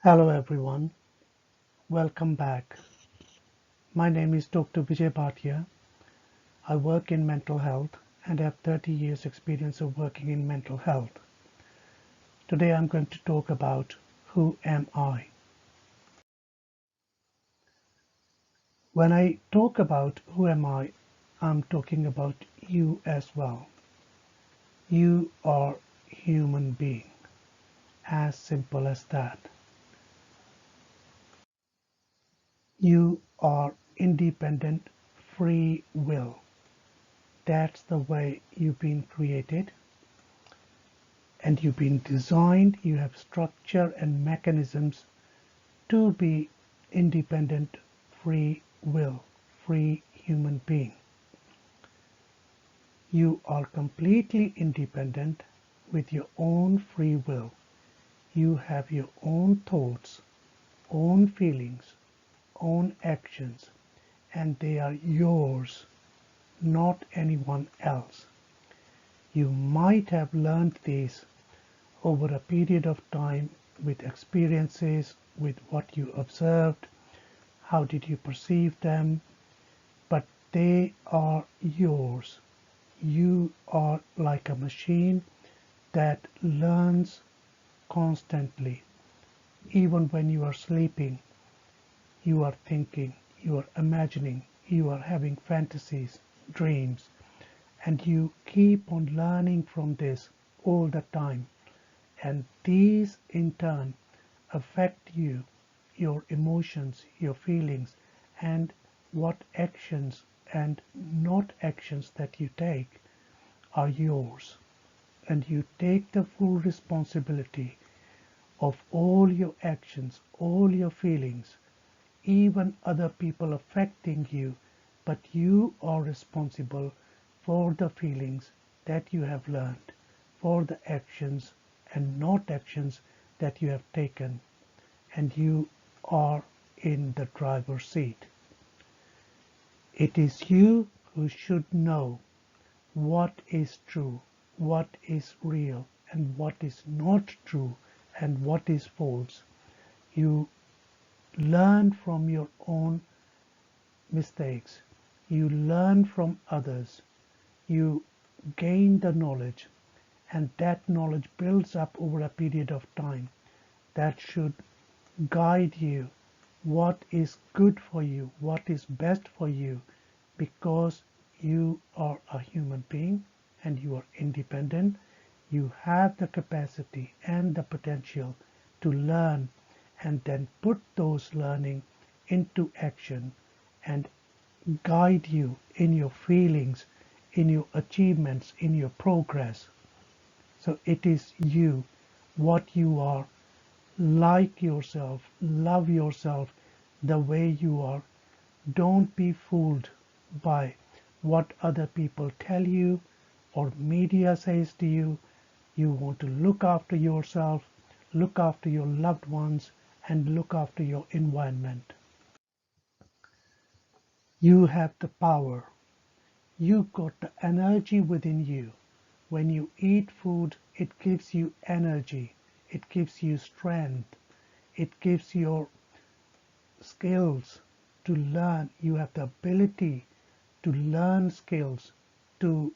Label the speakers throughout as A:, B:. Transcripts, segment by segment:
A: Hello everyone, welcome back. My name is Dr. Vijay Bhatia. I work in mental health and have 30 years experience of working in mental health. Today I'm going to talk about who am I. When I talk about who am I, I'm talking about you as well. You are a human being, as simple as that. You are independent, free will. That's the way you've been created. And you've been designed, you have structure and mechanisms to be independent, free will, free human being. You are completely independent with your own free will. You have your own thoughts, own feelings, own actions, and they are yours, not anyone else. You might have learned this over a period of time with experiences, with what you observed, how did you perceive them, but they are yours. You are like a machine that learns constantly. Even when you are sleeping, you are thinking, you are imagining, you are having fantasies, dreams, and you keep on learning from this all the time. And these in turn affect you, your emotions, your feelings, and what actions and not actions that you take are yours. And you take the full responsibility of all your actions, all your feelings, even other people affecting you, but you are responsible for the feelings that you have learned, for the actions and not actions that you have taken, and you are in the driver's seat. It is you who should know what is true, what is real, and what is not true, and what is false. You learn from your own mistakes. You learn from others. You gain the knowledge, and that knowledge builds up over a period of time. That should guide you what is good for you, what is best for you, because you are a human being and you are independent. You have the capacity and the potential to learn and then put those learning into action and guide you in your feelings, in your achievements, in your progress. So it is you, what you are. Like yourself, love yourself the way you are. Don't be fooled by what other people tell you or media says to you. You want to look after yourself, look after your loved ones, and look after your environment. You have the power. You got the energy within you. When you eat food, it gives you energy. It gives you strength. It gives your skills to learn. You have the ability to learn skills, to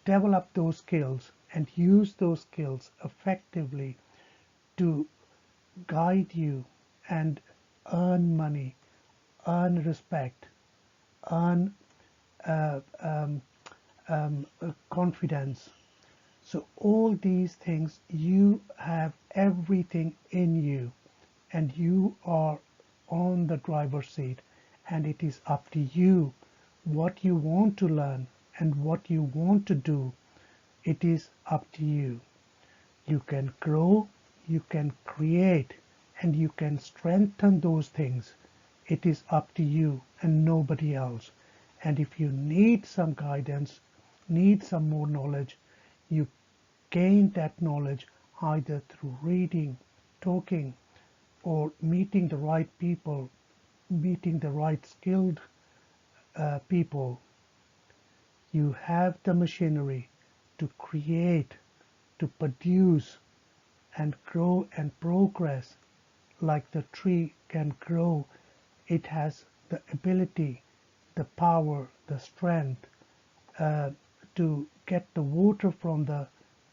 A: develop those skills and use those skills effectively to guide you and earn money, earn respect, earn uh, um, confidence. So all these things, you have everything in you, and you are on the driver's seat, and it is up to you what you want to learn and what you want to do. It is up to you. You can grow, you can create, and you can strengthen those things. It is up to you and nobody else. And if you need some guidance, need some more knowledge, you gain that knowledge either through reading, talking, or meeting the right people, meeting the right skilled people. You have the machinery to create, to produce, and grow and progress like the tree can grow, it has the ability, the power, the strength uh, to get the water from the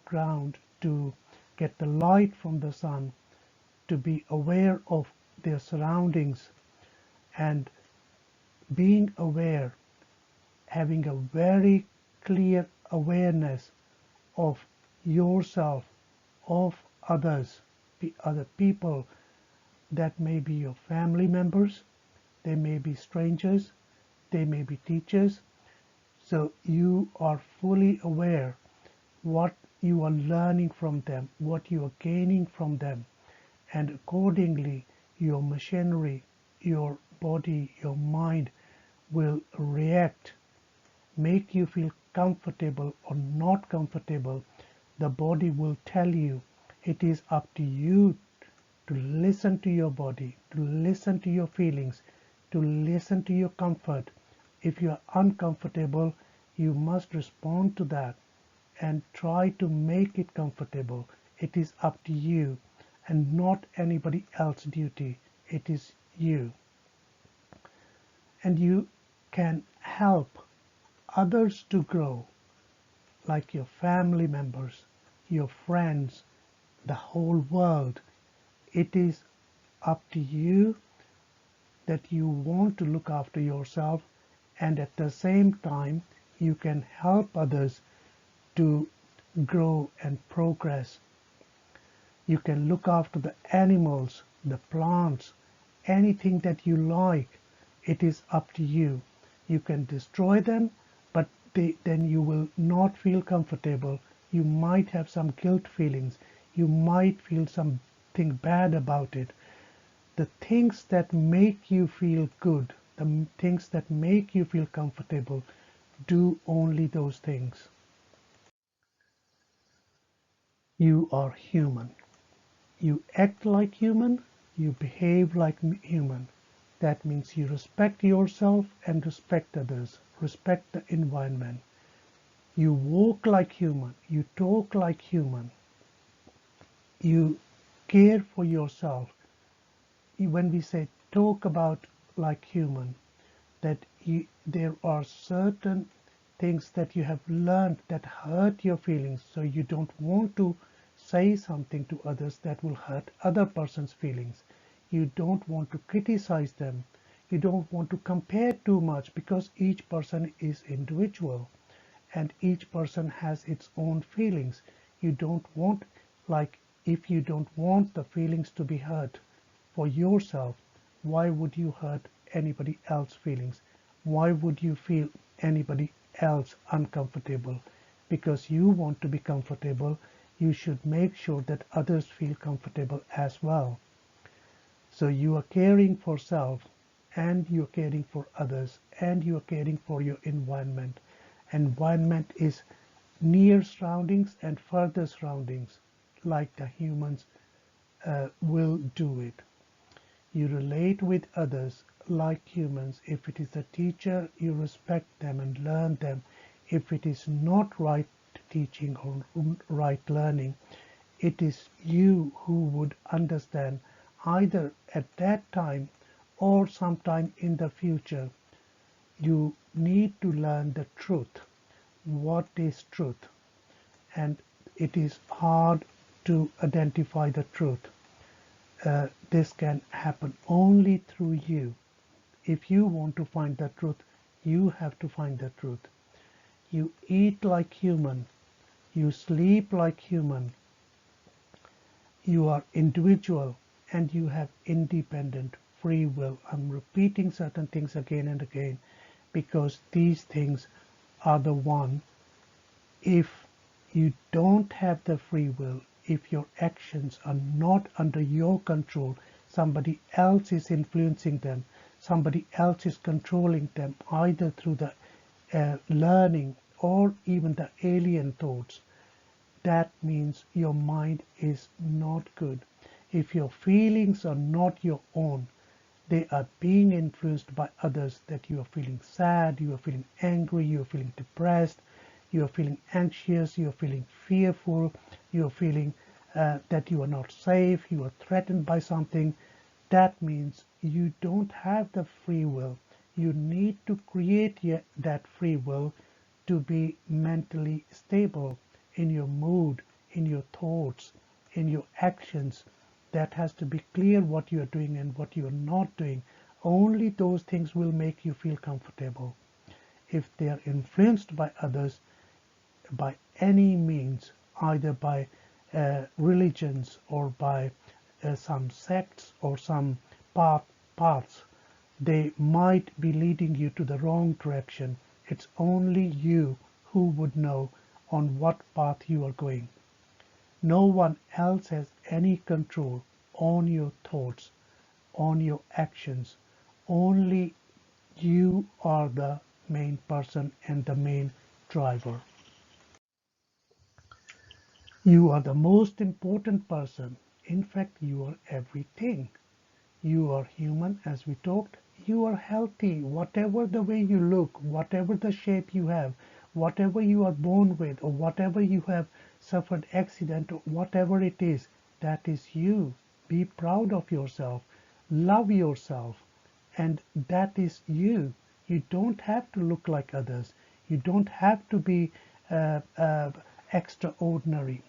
A: ground, to get the light from the sun, to be aware of their surroundings, and being aware, having a very clear awareness of yourself, of others, the other people. That may be your family members, they may be strangers, they may be teachers. So you are fully aware what you are learning from them, what you are gaining from them, and accordingly your machinery, your body, your mind will react, make you feel comfortable or not comfortable. The body will tell you. It is up to you to listen to your body, to listen to your feelings, to listen to your comfort. If you are uncomfortable, you must respond to that and try to make it comfortable. It is up to you and not anybody else's duty. It is you. And you can help others to grow, like your family members, your friends, the whole world. It is up to you that you want to look after yourself, and at the same time you can help others to grow and progress. You can look after the animals, the plants, anything that you like. It is up to you. You can destroy them, but then you will not feel comfortable. You might have some guilt feelings. You might feel something bad about it. The things that make you feel good, the things that make you feel comfortable, do only those things. You are human. You act like human, you behave like human. That means you respect yourself and respect others, respect the environment. You walk like human, you talk like human, you care for yourself. When we say talk about like human, that there are certain things that you have learned that hurt your feelings, so you don't want to say something to others that will hurt other person's feelings. You don't want to criticize them. You don't want to compare too much, because each person is individual and each person has its own feelings. You don't want, like, if you don't want the feelings to be hurt for yourself, why would you hurt anybody else's feelings? Why would you feel anybody else uncomfortable? Because you want to be comfortable, you should make sure that others feel comfortable as well. So you are caring for self, and you are caring for others, and you are caring for your environment. Environment is near surroundings and further surroundings, like the humans will do it. You relate with others like humans. If it is a teacher, you respect them and learn them. If it is not right teaching or right learning, it is you who would understand, either at that time or sometime in the future. You need to learn the truth. What is truth? And it is hard to identify the truth. This can happen only through you. If you want to find the truth, you have to find the truth. You eat like human, you sleep like human, you are individual, and you have independent free will. I'm repeating certain things again and again because these things are the one. If you don't have the free will, if your actions are not under your control, somebody else is influencing them, somebody else is controlling them, either through the learning or even the alien thoughts, that means your mind is not good. If your feelings are not your own, they are being influenced by others, that you are feeling sad, you are feeling angry, you are feeling depressed, you are feeling anxious, you are feeling fearful, you are feeling that you are not safe, you are threatened by something. that means you don't have the free will. You need to create that free will to be mentally stable in your mood, in your thoughts, in your actions. That has to be clear what you are doing and what you are not doing. Only those things will make you feel comfortable. If they are influenced by others, by any means, either by religions or by some sects or some paths, they might be leading you to the wrong direction. It's only you who would know on what path you are going. No one else has any control on your thoughts, on your actions. Only you are the main person and the main driver. You are the most important person. In fact, you are everything. You are human, as we talked. You are healthy, whatever the way you look, whatever the shape you have, whatever you are born with, or whatever you have suffered accident, or whatever it is, that is you. Be proud of yourself. Love yourself. And that is you. You don't have to look like others. You don't have to be extraordinary.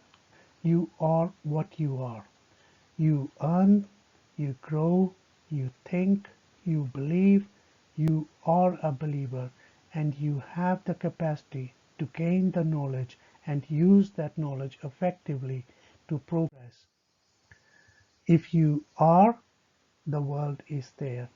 A: You are what you are. You earn, you grow, you think, you believe, you are a believer, and you have the capacity to gain the knowledge and use that knowledge effectively to progress. If you are, the world is there.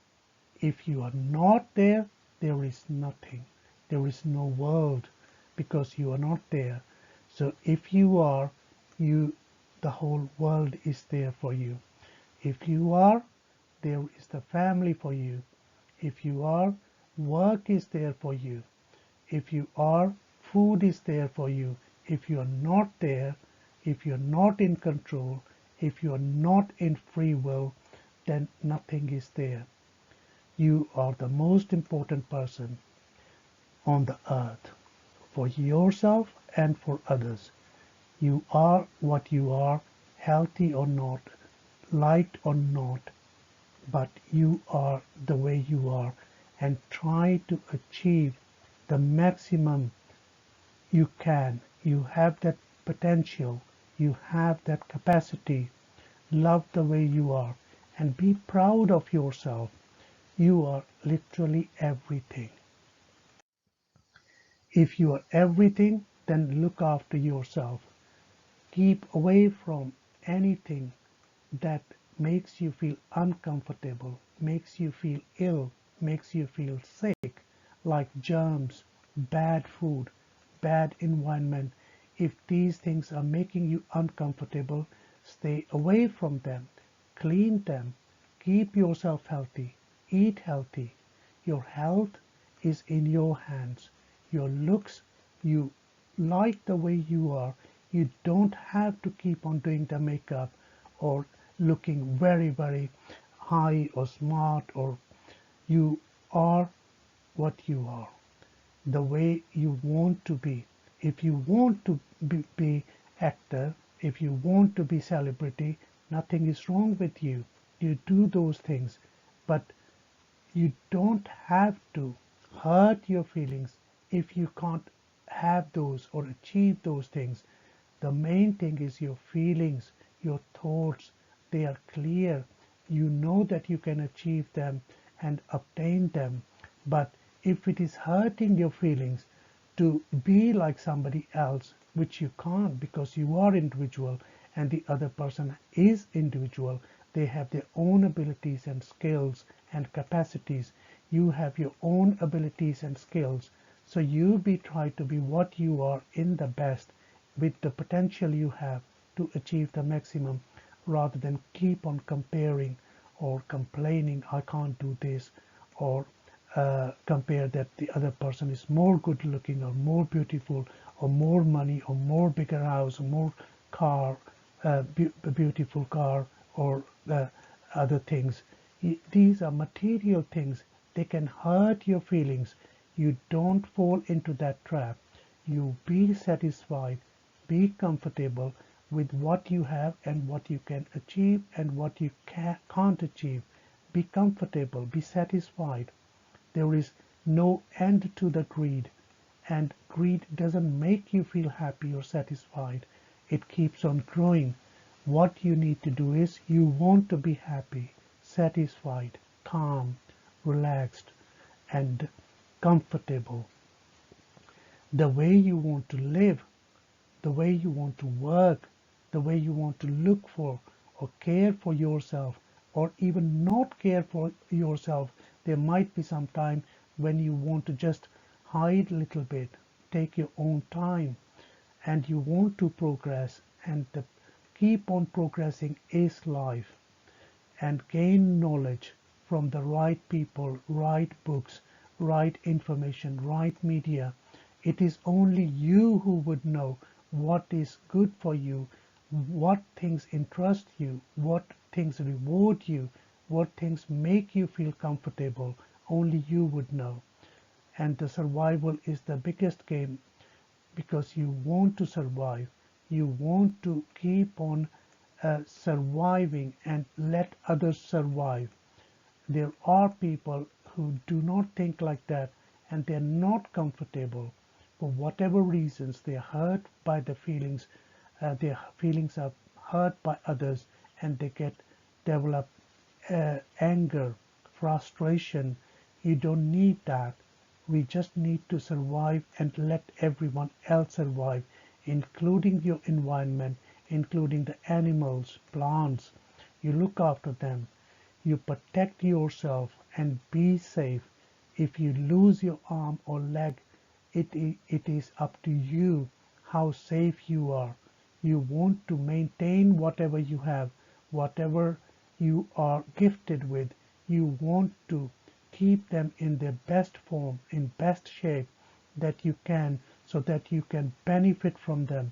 A: If you are not there, there is nothing. There is no world because you are not there. So if you are, you, the whole world is there for you. If you are, there is the family for you. If you are, work is there for you. If you are, food is there for you. If you are not there, if you are not in control, if you are not in free will, then nothing is there. You are the most important person on the earth for yourself and for others. You are what you are, healthy or not, liked or not, but you are the way you are, and try to achieve the maximum you can. You have that potential, you have that capacity. Love the way you are and be proud of yourself. You are literally everything. If you are everything, then look after yourself. Keep away from anything that makes you feel uncomfortable, makes you feel ill, makes you feel sick, like germs, bad food, bad environment. If these things are making you uncomfortable, stay away from them, clean them, keep yourself healthy, eat healthy. Your health is in your hands. Your looks, you like the way you are. You don't have to keep on doing the makeup or looking very, very high or smart, or you are what you are, the way you want to be. If you want to be actor, if you want to be celebrity, nothing is wrong with you. You do those things, but you don't have to hurt your feelings if you can't have those or achieve those things. The main thing is your feelings, your thoughts. They are clear. You know that you can achieve them and obtain them. But if it is hurting your feelings to be like somebody else, which you can't because you are individual and the other person is individual, they have their own abilities and skills and capacities. You have your own abilities and skills. So you try to be what you are in the best with the potential you have to achieve the maximum, rather than keep on comparing or complaining, I can't do this, or compare that the other person is more good looking or more beautiful or more money or more bigger house or more car, beautiful car, or other things. These are material things. They can hurt your feelings. You don't fall into that trap. You be satisfied, be comfortable with what you have and what you can achieve and what you can't achieve. Be comfortable, be satisfied. There is no end to the greed, and greed doesn't make you feel happy or satisfied. It keeps on growing. What you need to do is you want to be happy, satisfied, calm, relaxed, and comfortable. The way you want to live, the way you want to work, the way you want to look for or care for yourself, or even not care for yourself. There might be some time when you want to just hide a little bit, take your own time, and you want to progress, and keep on progressing is life, and gain knowledge from the right people, right books, right information, right media. It is only you who would know what is good for you, what things interest you, what things reward you, what things make you feel comfortable. Only you would know. And the survival is the biggest game because you want to survive. You want to keep on surviving and let others survive. There are people who do not think like that, and they're not comfortable. For whatever reasons, they're hurt by the feelings, their feelings are hurt by others, and they get develop anger, frustration. You don't need that. We just need to survive and let everyone else survive, including your environment, including the animals, plants. You look after them. You protect yourself and be safe. If you lose your arm or leg, it is up to you how safe you are. You want to maintain whatever you have, whatever you are gifted with. You want to keep them in their best form, in best shape that you can, so that you can benefit from them.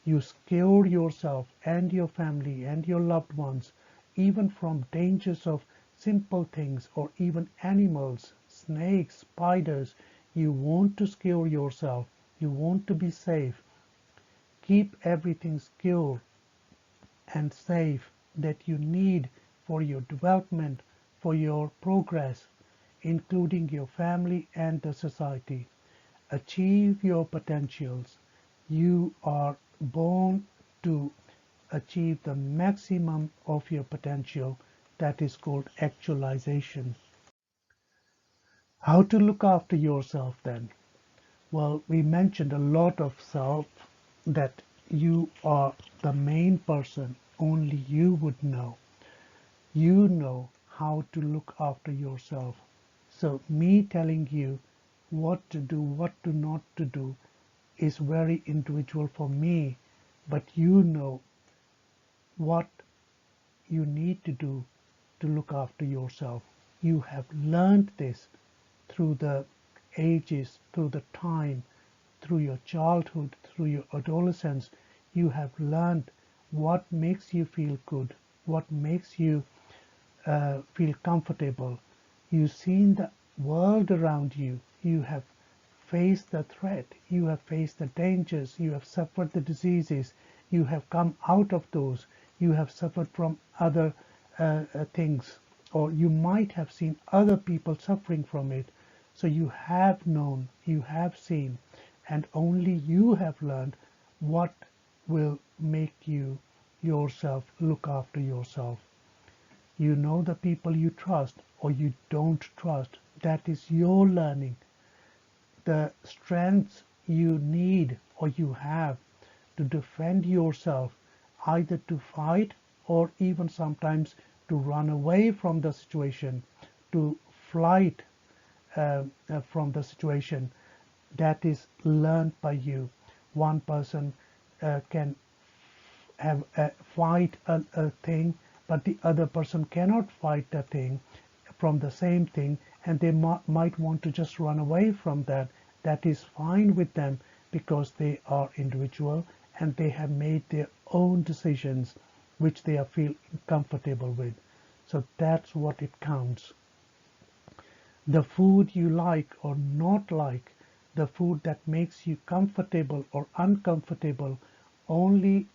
A: You secure yourself and your family and your loved ones even from dangers of simple things or even animals, snakes, spiders. You want to secure yourself. You want to be safe. Keep everything secure and safe that you need for your development, for your progress, including your family and the society. Achieve your potentials. You are born to achieve the maximum of your potential. That is called actualization. How to look after yourself then? Well, we mentioned a lot of self, that you are the main person. Only you would know. You know how to look after yourself. So me telling you what to do, what to not to do is very individual for me, but you know what you need to do to look after yourself. You have learned this through the ages, through the time, through your childhood, through your adolescence. You have learned what makes you feel good, what makes you feel comfortable. You've seen the world around you. You have faced the threat. You have faced the dangers. You have suffered the diseases. You have come out of those. You have suffered from other things, or you might have seen other people suffering from it. So you have known, you have seen, and only you have learned what will make you yourself look after yourself. You know the people you trust or you don't trust. That is your learning. The strengths you need or you have to defend yourself, either to fight or even sometimes to run away from the situation, to flight from the situation, that is learned by you. One person can have fight a thing, but the other person cannot fight the thing from the same thing, and they might want to just run away from that. That is fine with them because they are individual and they have made their own decisions which they feel comfortable with. So that's what it counts. The food you like or not like, the food that makes you comfortable or uncomfortable, only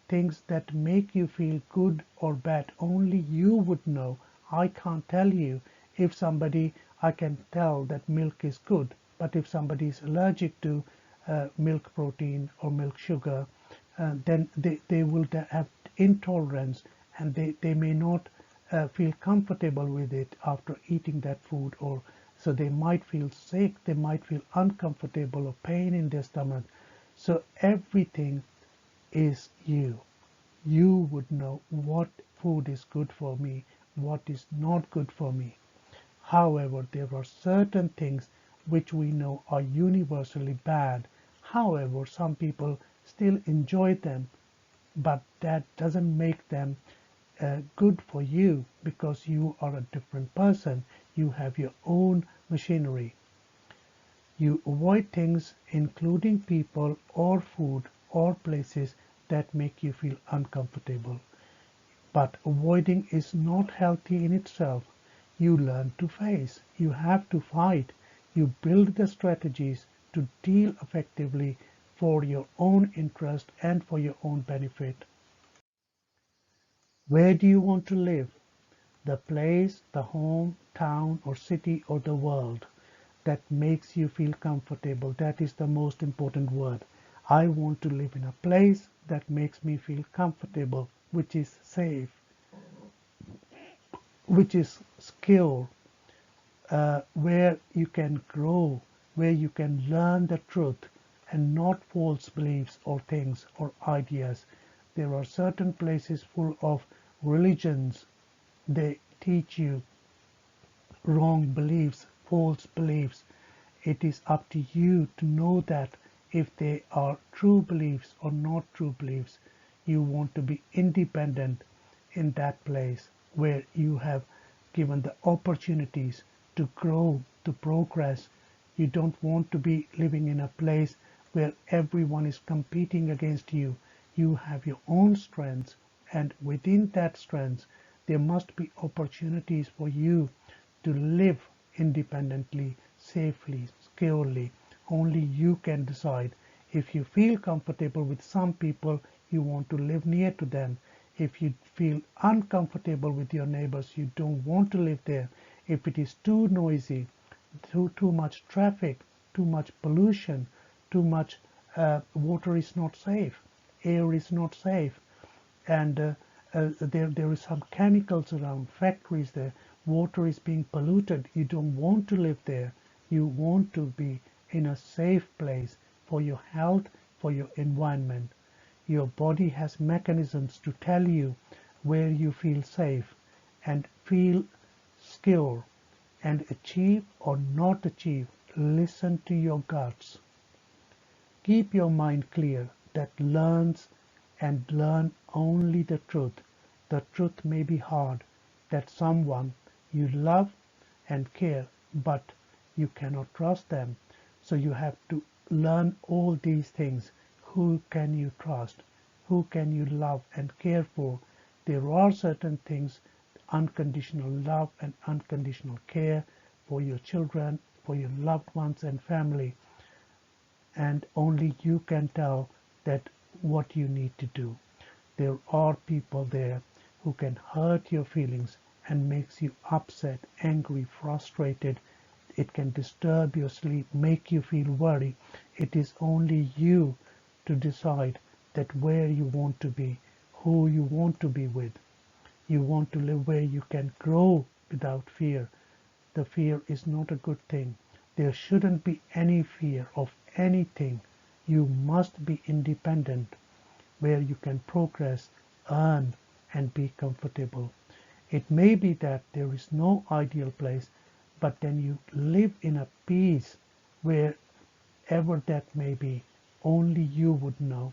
A: things that make you feel good or bad, only you would know I can't tell you if somebody, I can tell that milk is good, but if somebody is allergic to milk protein or milk sugar, then they will have intolerance, and they may not feel comfortable with it after eating that food, or so they might feel sick, they might feel uncomfortable or pain in their stomach. So everything is you. You would know what food is good for me, what is not good for me. However, there are certain things which we know are universally bad. However, some people still enjoy them, but that doesn't make them good for you, because you are a different person. You have your own machinery. You avoid things, including people or food or places that make you feel uncomfortable. But avoiding is not healthy in itself. You learn to face. You have to fight. You build the strategies to deal effectively for your own interest and for your own benefit. Where do you want to live? The place, the home, town, or city, or the world that makes you feel comfortable. That is the most important word. I want to live in a place that makes me feel comfortable, which is safe, which is secure, where you can grow, where you can learn the truth and not false beliefs or things or ideas. There are certain places full of religions. They teach you wrong beliefs, false beliefs. It is up to you to know that if they are true beliefs or not true beliefs. You want to be independent in that place where you have given the opportunities to grow, to progress. You don't want to be living in a place where everyone is competing against you. You have your own strengths, and within that strengths, there must be opportunities for you to live independently, safely, securely. Only you can decide. If you feel comfortable with some people, you want to live near to them. If you feel uncomfortable with your neighbors, you don't want to live there. If it is too noisy, too much traffic, too much pollution, too much water is not safe, air is not safe, and there is some chemicals around, factories there, water is being polluted. You don't want to live there. You want to be in a safe place for your health, for your environment. Your body has mechanisms to tell you where you feel safe and feel secure, and achieve or not achieve. Listen to your guts. Keep your mind clear that learns and learn only the truth. The truth may be hard, that someone you love and care, but you cannot trust them. So you have to learn all these things. Who can you trust? Who can you love and care for? There are certain things, unconditional love and unconditional care for your children, for your loved ones and family, and only you can tell that what you need to do. There are people there who can hurt your feelings and makes you upset, angry, frustrated. It can disturb your sleep, make you feel worried. It is only you to decide that where you want to be, who you want to be with. You want to live where you can grow without fear. The fear is not a good thing. There shouldn't be any fear of anything. You must be independent, where you can progress, earn, and be comfortable. It may be that there is no ideal place, but then you live in a peace wherever that may be. Only you would know.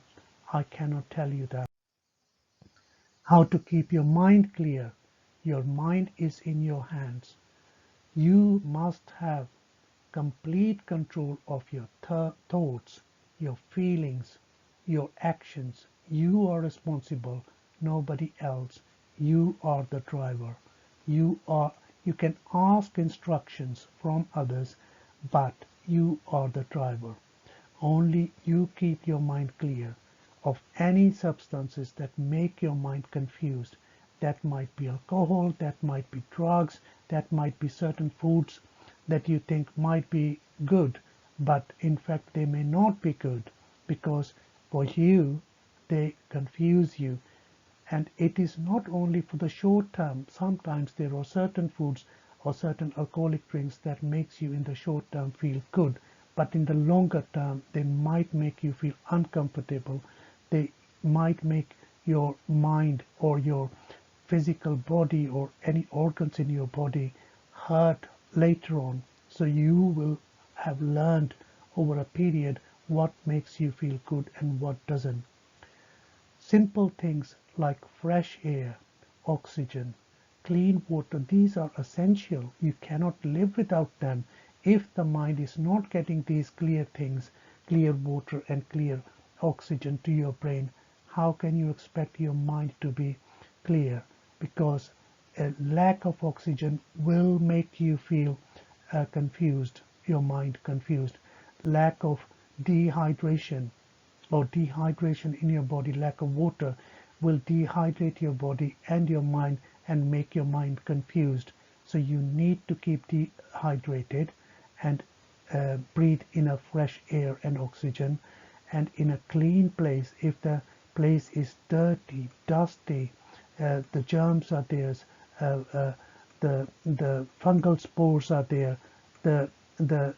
A: I cannot tell you that. How to keep your mind clear. Your mind is in your hands. You must have complete control of your thoughts, your feelings, your actions. You are responsible, nobody else. You are the driver. You can ask instructions from others, but you are the driver. Only you keep your mind clear of any substances that make your mind confused, That might be alcohol, that might be drugs, that might be certain foods that you think might be good, but in fact they may not be good, because for you they confuse you. And it is not only for the short term. Sometimes there are certain foods or certain alcoholic drinks that makes you in the short term feel good, but in the longer term they might make you feel uncomfortable. They might make your mind or your physical body or any organs in your body hurt later on. So you will have learned over a period what makes you feel good and what doesn't. Simple things like fresh air, oxygen, clean water, these are essential. You cannot live without them. If the mind is not getting these clear things, clear water and clear oxygen to your brain, how can you expect your mind to be clear? Because a lack of oxygen will make you feel confused, your mind confused. Lack of dehydration or dehydration in your body, lack of water, will dehydrate your body and your mind and make your mind confused. So you need to keep dehydrated and breathe in a fresh air and oxygen, and in a clean place. If the place is dirty, dusty, the germs are there, the fungal spores are there, the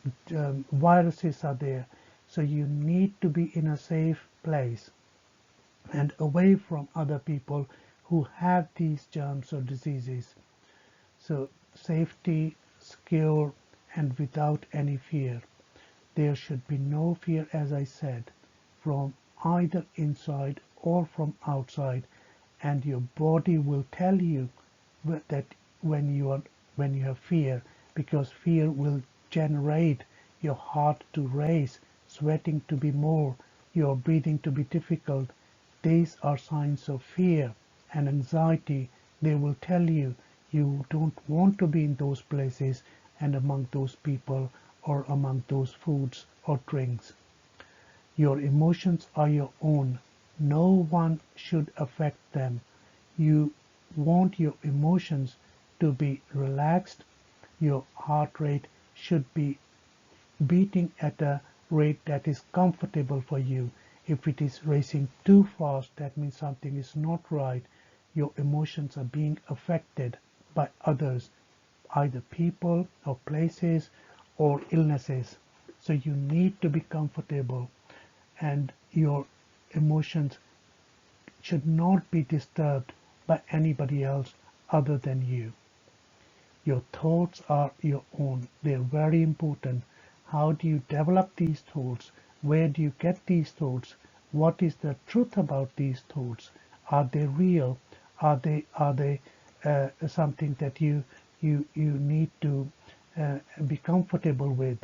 A: viruses are there. So you need to be in a safe place and away from other people who have these germs or diseases. So safety, secure, and without any fear. There should be no fear, as I said, from either inside or from outside, and your body will tell you that when you have fear, because fear will generate your heart to race, sweating to be more, your breathing to be difficult. These are signs of fear and anxiety. They will tell you you don't want to be in those places and among those people or among those foods or drinks. Your emotions are your own. No one should affect them. You want your emotions to be relaxed. Your heart rate should be beating at a rate that is comfortable for you. If it is racing too fast, that means something is not right. Your emotions are being affected by others, either people or places or illnesses. So you need to be comfortable, and your emotions should not be disturbed by anybody else other than you. Your thoughts are your own. They're very important. How do you develop these thoughts? Where do you get these thoughts? What is the truth about these thoughts? Are they real? Are they something that you need to be comfortable with?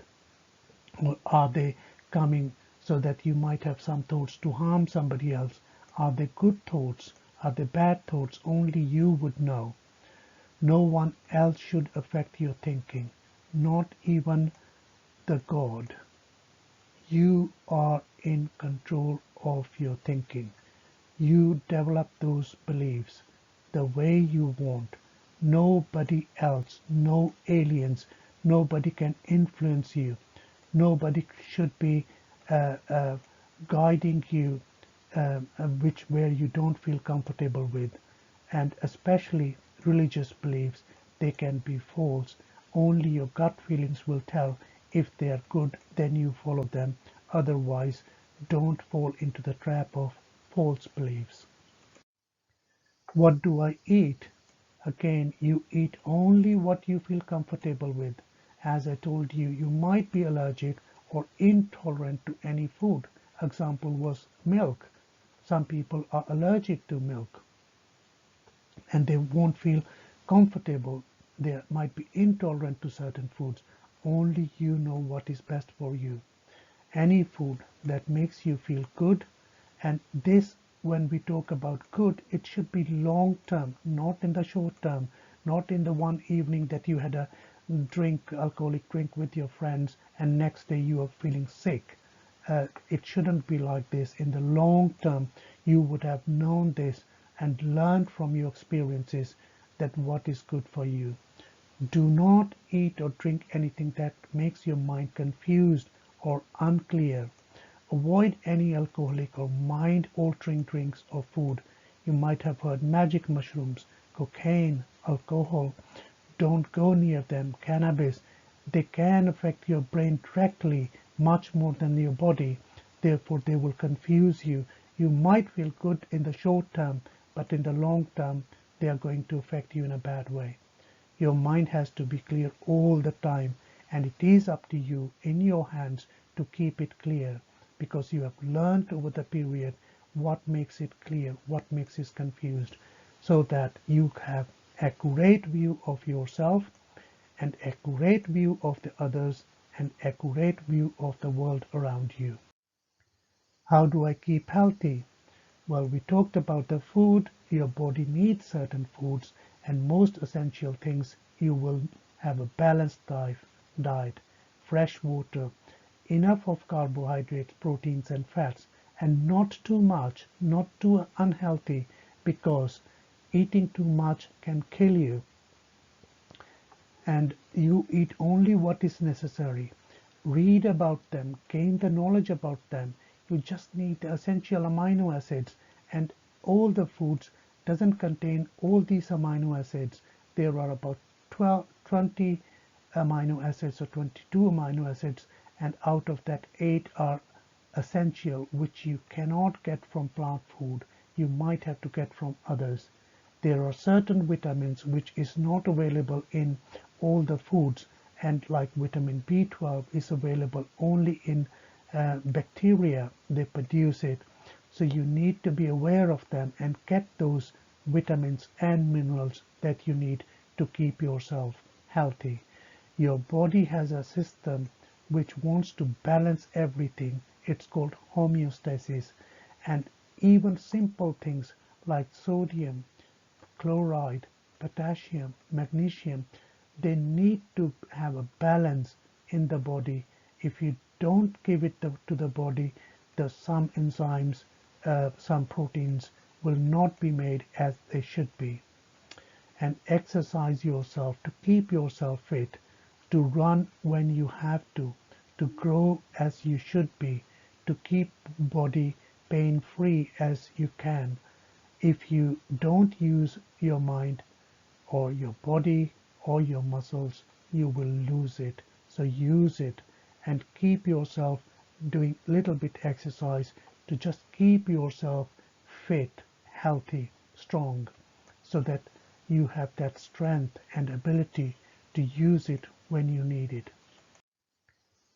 A: Or are they coming so that you might have some thoughts to harm somebody else? Are they good thoughts? Are they bad thoughts? Only you would know. No one else should affect your thinking, not even the God. You are in control of your thinking. You develop those beliefs the way you want. Nobody else, no aliens, nobody can influence you. Nobody should be uh, uh, guiding you where you don't feel comfortable with. And especially religious beliefs, they can be false. Only your gut feelings will tell. If they are good, then you follow them. Otherwise, don't fall into the trap of false beliefs. What do I eat? Again, you eat only what you feel comfortable with. As I told you, you might be allergic or intolerant to any food. Example was milk. Some people are allergic to milk and they won't feel comfortable. They might be intolerant to certain foods. Only you know what is best for you. Any food that makes you feel good, and this, when we talk about good, it should be long term, not in the short term, not in the one evening that you had a alcoholic drink with your friends and next day you are feeling sick. It shouldn't be like this. In the long term, you would have known this and learn from your experiences that what is good for you. Do not eat or drink anything that makes your mind confused or unclear. Avoid any alcoholic or mind-altering drinks or food. You might have heard magic mushrooms, cocaine, alcohol. Don't go near them. Cannabis. They can affect your brain directly, much more than your body. Therefore, they will confuse you. You might feel good in the short term, but in the long term, they are going to affect you in a bad way. Your mind has to be clear all the time, and it is up to you, in your hands, to keep it clear, because you have learned over the period what makes it clear, what makes it confused, so that you have accurate view of yourself, an accurate view of the others, an accurate view of the world around you. How do I keep healthy? Well, we talked about the food. Your body needs certain foods, and most essential things. You will have a balanced diet, fresh water, enough of carbohydrates, proteins and fats, and not too much, not too unhealthy, because eating too much can kill you. And you eat only what is necessary. Read about them, gain the knowledge about them. You just need the essential amino acids, and all the foods doesn't contain all these amino acids. There are about 20 amino acids or 22 amino acids, and out of that 8 are essential, which you cannot get from plant food. You might have to get from others. There are certain vitamins which is not available in all the foods, and like vitamin B12 is available only in bacteria. They produce it. So you need to be aware of them and get those vitamins and minerals that you need to keep yourself healthy. Your body has a system which wants to balance everything. It's called homeostasis. And even simple things like sodium, chloride, potassium, magnesium, they need to have a balance in the body. If you don't give it to the body, some enzymes, some proteins will not be made as they should be. And exercise yourself to keep yourself fit, to run when you have to grow as you should be, to keep body pain free as you can. If you don't use your mind or your body or your muscles, you will lose it. So use it and keep yourself doing little bit exercise to just keep yourself fit, healthy, strong, so that you have that strength and ability to use it when you need it.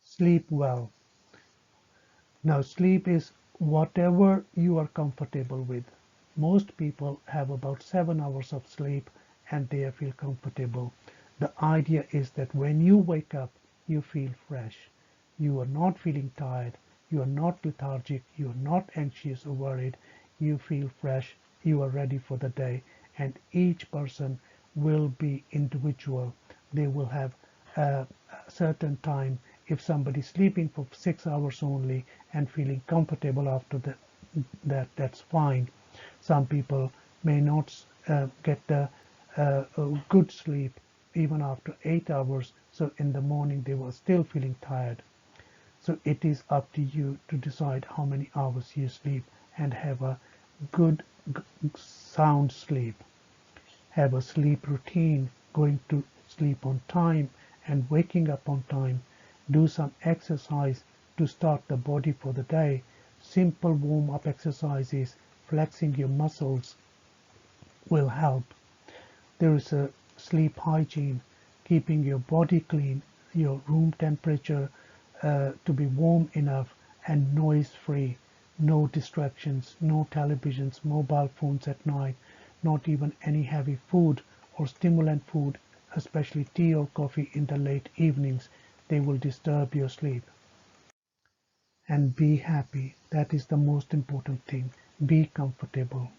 A: Sleep well. Now, sleep is whatever you are comfortable with. Most people have about 7 hours of sleep and they feel comfortable. The idea is that when you wake up, you feel fresh. You are not feeling tired. You are not lethargic. You are not anxious or worried. You feel fresh. You are ready for the day. And each person will be individual. They will have a certain time. If somebody is sleeping for 6 hours only and feeling comfortable after that's fine. Some people may not get a good sleep even after 8 hours, so in the morning they were still feeling tired. So it is up to you to decide how many hours you sleep and have a good sound sleep. Have a sleep routine, going to sleep on time and waking up on time. Do some exercise to start the body for the day. Simple warm-up exercises, flexing your muscles will help. There is a sleep hygiene, keeping your body clean, your room temperature to be warm enough and noise-free. No distractions, no televisions, mobile phones at night, not even any heavy food or stimulant food, especially tea or coffee in the late evenings. They will disturb your sleep. And be happy. That is the most important thing. Be comfortable.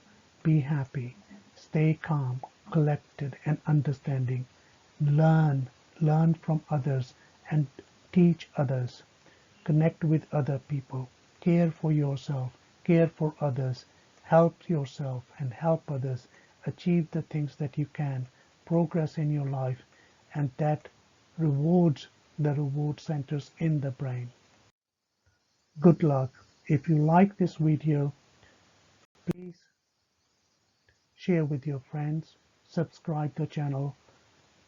A: Be happy. Stay calm, collected, and understanding. Learn. Learn from others and teach others. Connect with other people. Care for yourself. Care for others. help yourself and help others achieve the things that you can, progress in your life, and that rewards the reward centers in the brain. Good luck. If you like this video, please share with your friends, subscribe the channel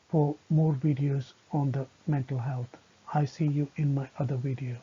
A: for more videos on the mental health. I see you in my other video.